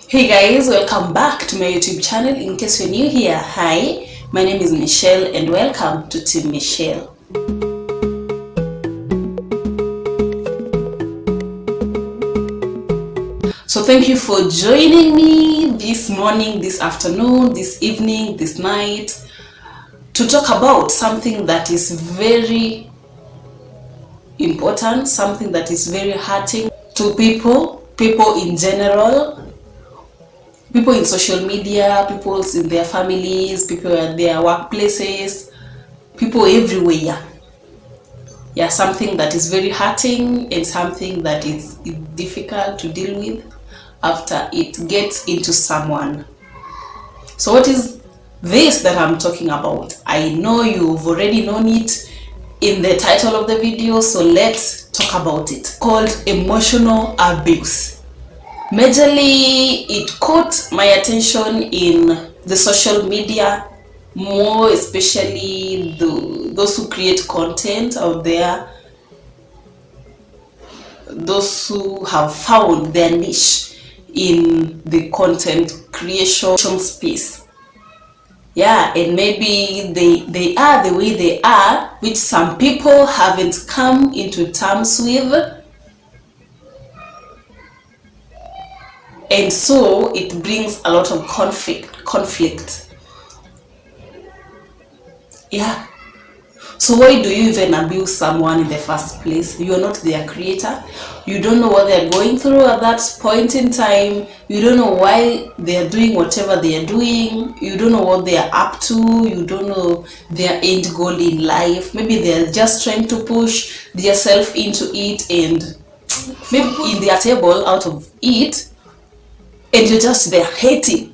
Hey guys, welcome back to my YouTube channel. In case you're new here, hi, my name is Michelle and welcome to Team Michelle. So thank you for joining me this morning, this afternoon, this evening, this night to talk about something that is very important, something that is very hurting to people in general, people in social media, people in their families, people at their workplaces, people everywhere. Yeah, something that is very hurting and something that is difficult to deal with after it gets into someone. So what is this that I'm talking about? I know you've already known it in the title of the video, so let's talk about it. Called emotional abuse. Majorly, it caught my attention in the social media, more especially those who create content out there, those who have found their niche in the content creation space. Yeah, and maybe they are the way they are, which some people haven't come into terms with. And so it brings a lot of conflict. Yeah. So why do you even abuse someone in the first place? You are not their creator. You don't know what they're going through at that point in time. You don't know why they're doing whatever they are doing. You don't know what they are up to. You don't know their end goal in life. Maybe they're just trying to push themselves into it and maybe in their table out of it. And you're just there hating.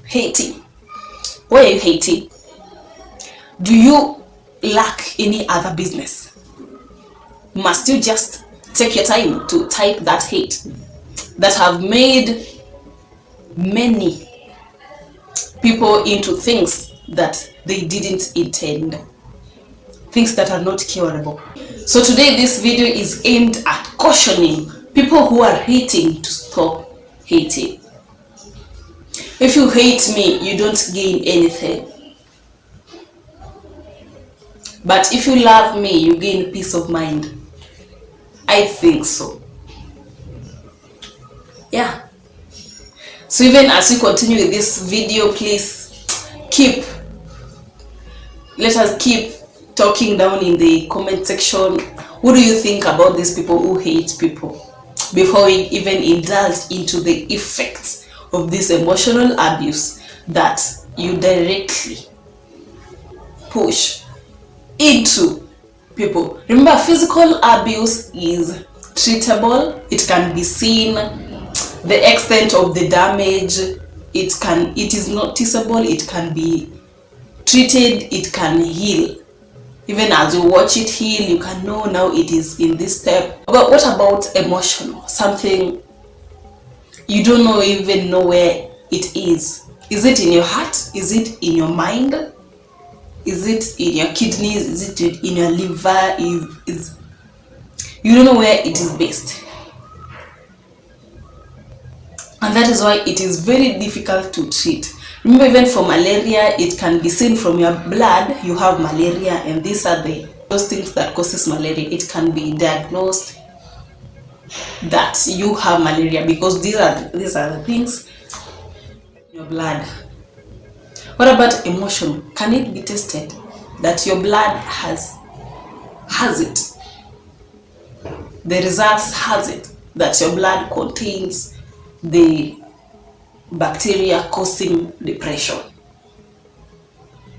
Why are you hating? Do you lack any other business? Must you just take your time to type that hate that have made many people into things that they didn't intend, things that are not curable? So today this video is aimed at cautioning people who are hating to stop hating. If you hate me, you don't gain anything. But if you love me, you gain peace of mind. I think so. Yeah. So even as we continue with this video, please let us keep talking down in the comment section. What do you think about these people who hate people? Before we even indulge into the effects of this emotional abuse that you directly push into people. Remember, physical abuse is treatable. It can be seen. The extent of the damage, it is noticeable. It can be treated. It can heal. Even as you watch it heal, you can know now it is in this step. But what about emotional? Something you don't even know where it is. Is it in your heart? Is it in your mind? Is it in your kidneys? Is it in your liver? You don't know where it is based. And that is why it is very difficult to treat. Remember, even for malaria, it can be seen from your blood. You have malaria, and these are those things that causes malaria. It can be diagnosed that you have malaria because these are the things in your blood. What about emotion? Can it be tested that your blood has it? The results has it that your blood contains the bacteria causing depression.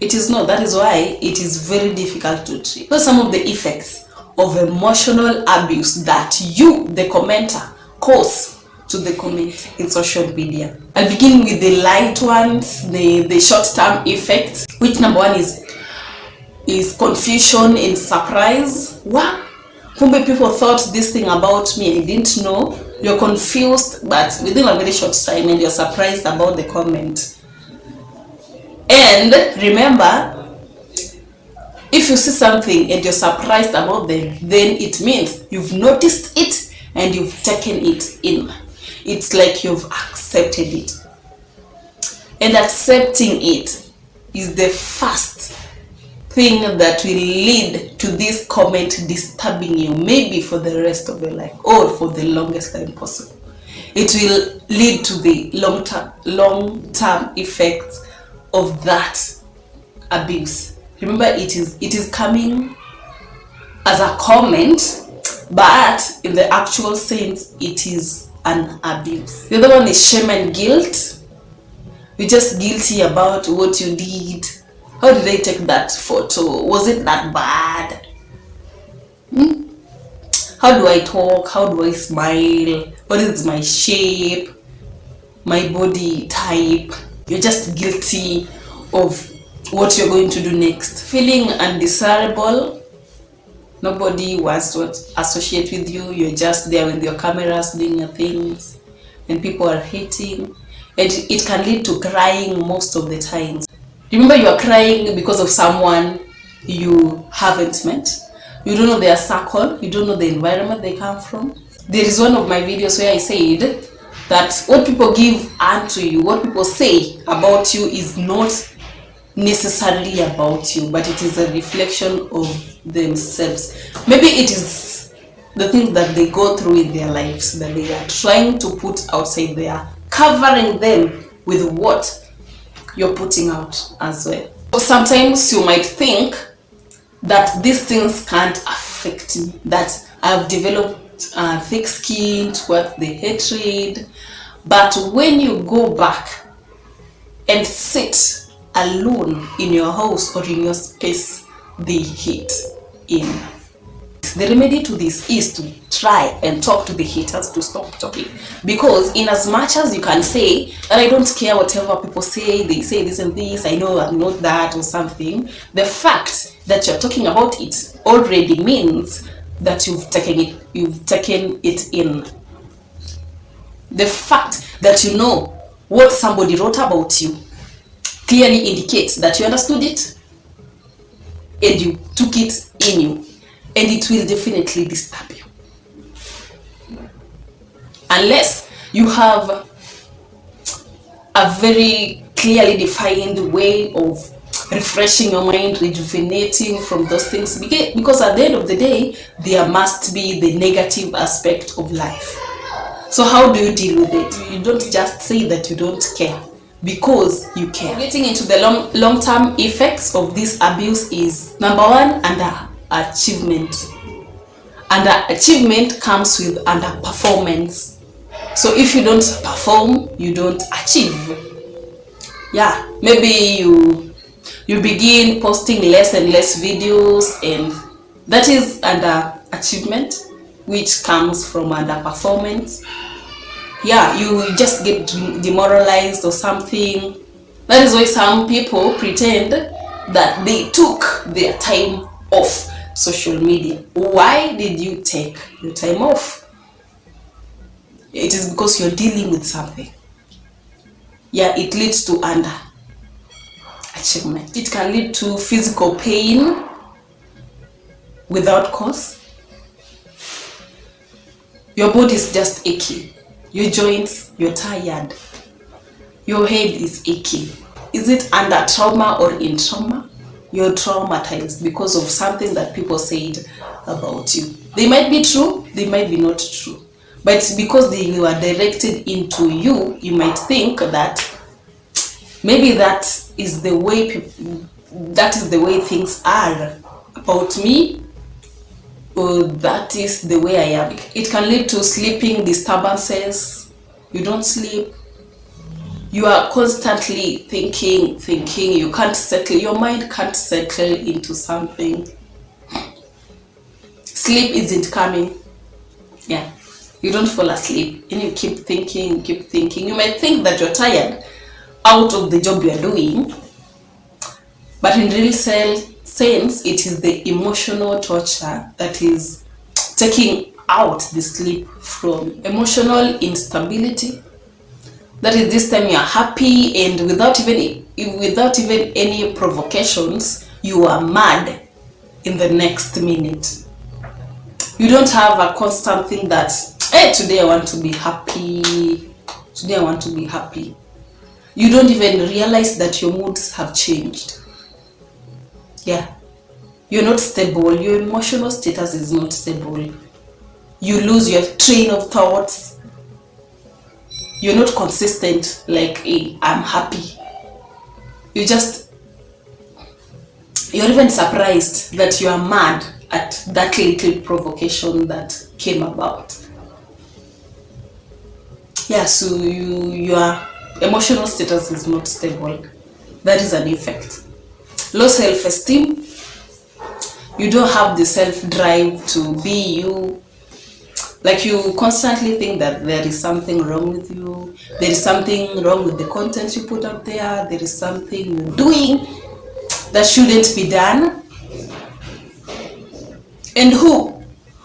It is not. That is why it is very difficult to treat. So some of the effects of emotional abuse that you, the commenter, cause to the comment in social media. I'll begin with the light ones, the short-term effects, which number one is confusion and surprise. Wow, kumbe people thought this thing about me, I didn't know. You're confused, but within a very short time, and you're surprised about the comment. And remember, if you see something and you're surprised about them, then it means you've noticed it and you've taken it in. It's like you've accepted it. And accepting it is the first thing that will lead to this comment disturbing you, maybe for the rest of your life or for the longest time possible. It will lead to the long-term effects of that abuse. Remember, it is coming as a comment, but in the actual sense, it is an abuse. The other one is shame and guilt. You're just guilty about what you did. How did I take that photo? Was it that bad? How do I talk? How do I smile? What is my shape? My body type? You're just guilty of what you're going to do next. Feeling undesirable. Nobody wants to associate with you. You're just there with your cameras doing your things, and people are hating. And it can lead to crying most of the times. Remember, you are crying because of someone you haven't met. You don't know their circle. You don't know the environment they come from. There is one of my videos where I said that what people give unto you, what people say about you, is not necessarily about you, but it is a reflection of themselves. Maybe it is the things that they go through in their lives that they are trying to put outside there, covering them with what you're putting out as well. So sometimes you might think that these things can't affect me, that I've developed thick skin towards the hatred. But when you go back and sit alone in your house or in your space they hate in, the remedy to this is to try and talk to the haters to stop talking. Because in as much as you can say that I don't care whatever people say, they say this and this, I know I'm not that or something, the fact that you're talking about it already means that you've taken it in. The fact that you know what somebody wrote about you clearly indicates that you understood it and you took it in you, and it will definitely disturb you. Unless you have a very clearly defined way of refreshing your mind, rejuvenating from those things, because at the end of the day, there must be the negative aspect of life. So how do you deal with it? You don't just say that you don't care, because you care. Getting into the long-term effects of this abuse is, number one, underachievement. Underachievement comes with underperformance. So if you don't perform, you don't achieve. Yeah, maybe you begin posting less and less videos, and that is underachievement, which comes from underperformance. Yeah, you just get demoralized or something. That is why some people pretend that they took their time off social media. Why did you take your time off? It is because you're dealing with something. Yeah, it leads to underachievement. It can lead to physical pain without cause. Your body is just aching. Your joints, you're tired. Your head is aching. Is it under trauma or in trauma? You're traumatized because of something that people said about you. They might be true, they might be not true. But because they were directed into you, you might think that maybe that is the way things are about me, or that is the way I am. It can lead to sleeping disturbances. You don't sleep. You are constantly thinking. You can't settle. Your mind can't settle into something. Sleep isn't coming. Yeah. You don't fall asleep and you keep thinking. You might think that you're tired out of the job you're doing, but in real sense, it is the emotional torture that is taking out the sleep from you. Emotional instability. That is, this time you're happy, and without even any provocations, you are mad in the next minute. You don't have a constant thing that, hey, today I want to be happy. Today I want to be happy. you don't even realize that your moods have changed. Yeah, you're not stable. Your emotional status is not stable. You lose your train of thoughts. You're not consistent, like, hey, I'm happy. You're even surprised that you are mad at that little provocation that came about. Yeah, so your emotional status is not stable. That is an effect. Low self-esteem. You don't have the self-drive to be you. Like, you constantly think that there is something wrong with you. There is something wrong with the content you put out there. There is something you're doing that shouldn't be done. And who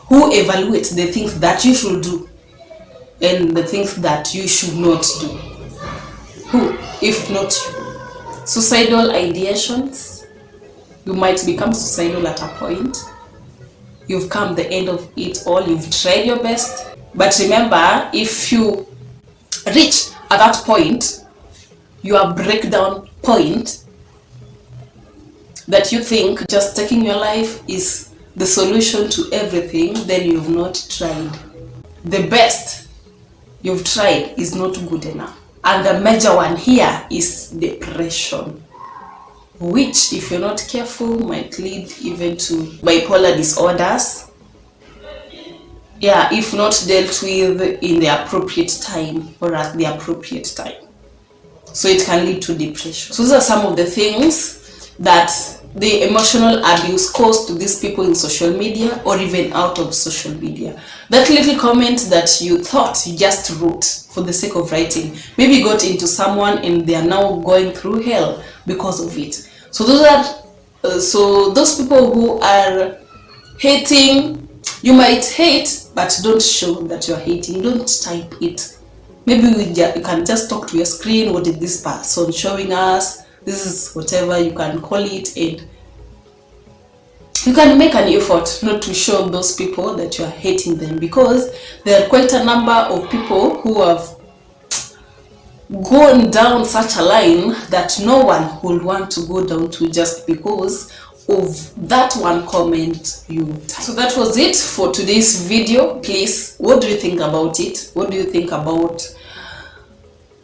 evaluates the things that you should do and the things that you should not do? Who, if not you? Suicidal ideations. You might become suicidal at a point. You've come the end of it all. You've tried your best. But remember, if you reach at that point, your breakdown point, that you think just taking your life is the solution to everything, then you've not tried. The best you've tried is not good enough. And the major one here is depression, which, if you're not careful, might lead even to bipolar disorders. Yeah, if not dealt with in the appropriate time or at the appropriate time. So it can lead to depression. So those are some of the things that the emotional abuse caused to these people in social media or even out of social media. That little comment that you thought you just wrote for the sake of writing, maybe got into someone and they are now going through hell because of it. So those people who are hating, you might hate, but don't show that you're hating. Don't type it. Maybe you can just talk to your screen. What is this person showing us? This is whatever you can call it, and you can make an effort not to show those people that you are hating them, because there are quite a number of people who have gone down such a line that no one would want to go down to just because of that one comment you typed. So that was it for today's video. Please, what do you think about it? What do you think about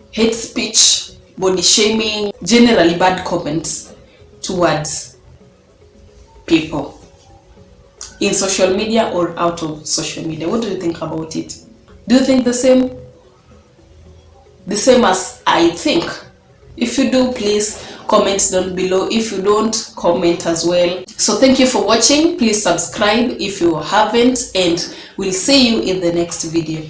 hate speech, body shaming, generally bad comments towards people in social media or out of social media? What do you think about it? Do you think the same as I think? If you do, please comment down below. If you don't, comment as well. So thank you for watching. Please subscribe if you haven't, and we'll see you in the next video.